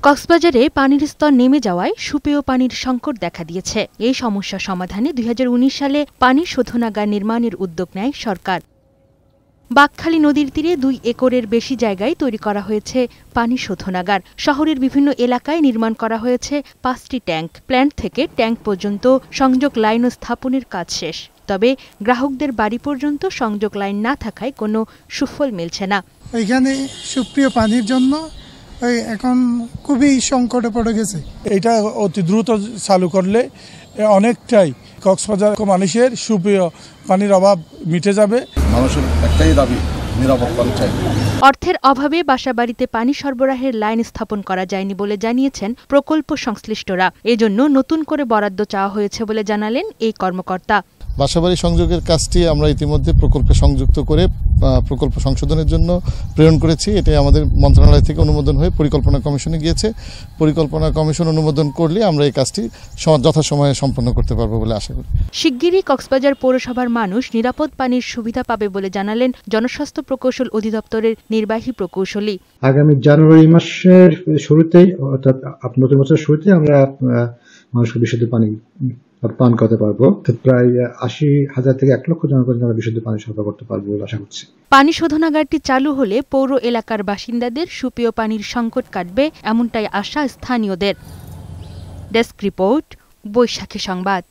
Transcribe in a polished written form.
কক্সবাজারে পানির স্তর নেমে যাওয়ায় সুপেয় পানির সংকট দেখা দিয়েছে। এই সমস্যা সমাধানে ২০১৯ সালে পানি শোধনাগার নির্মাণের উদ্যোগ নেয় সরকার। বাঁকখালী নদীর তীরে ২ একরের বেশি জায়গায় তৈরি করা হয়েছে পানি শোধনাগার। শহরের বিভিন্ন এলাকায় নির্মাণ করা হয়েছে ৫টি ট্যাঙ্ক। প্ল্যান্ট থেকে ট্যাঙ্ক পর্যন্ত সংযোগ লাইন স্থাপনের কাজ শেষ। তবে গ্রাহকদের বাড়ি পর্যন্ত সংযোগ লাইন না থাকায় কোনো সুফল মিলছে না। এখানে সুপ্রিয় পানির জন্য এখন খুবই সংকটে পড়ে গেছে। এটা অতি দ্রুত চালু করলে অনেকটাই কক্সবাজার মানুষের সুপ্রিয় পানির অভাব মিটে যাবে। মানুষের একটাই দাবি, নিরাপদ পানি চাই। অর্থের অভাবে বাসাবাড়িতে পানি সরবরাহের লাইন স্থাপন করা যায়নি বলে জানিয়েছেন প্রকল্প সংশ্লিষ্টরা। এজন্য নতুন করে বরাদ্দ চাওয়া হয়েছে বলে জানালেন এই কর্মকর্তা। বাসাবাড়ি সংযোগের কাজটি আমরা ইতিমধ্যে প্রকল্পে সংযুক্ত করে প্রকল্প সংশোধনের জন্য প্রেরণ করেছি। এটি আমাদের মন্ত্রণালয় থেকে অনুমোদন হয়ে পরিকল্পনা কমিশনে গিয়েছে। পরিকল্পনা কমিশন অনুমোদন করলে আমরা এই কাজটি যথাসময়ে সম্পন্ন করতে পারবো বলে আশা করি। শিগগিরই কক্সবাজার পৌরসভার মানুষ নিরাপদ পানির সুবিধা পাবে বলে জানালেন জনস্বাস্থ্য প্রকৌশল অধিদপ্তরের নির্বাহী প্রকৌশলী। আগামী জানুয়ারি মাসের শুরুতেই, অর্থাৎ নতুন বছরের শুরুতে আমরা মানুষকে বিশুদ্ধ পানি পান করতে পারবো। প্রায় ৮০,০০০ থেকে ১ লক্ষ জনগণ আমরা বিশুদ্ধ পানি সরবরাহ করতে পারবো বলে আশা করছি। পানি শোধনাগারটি চালু হলে পৌর এলাকার বাসিন্দাদের সুপেয় পানির সংকট কাটবে, এমনটাই আশা স্থানীয়দের। ডেস্ক রিপোর্ট, বৈশাখী সংবাদ।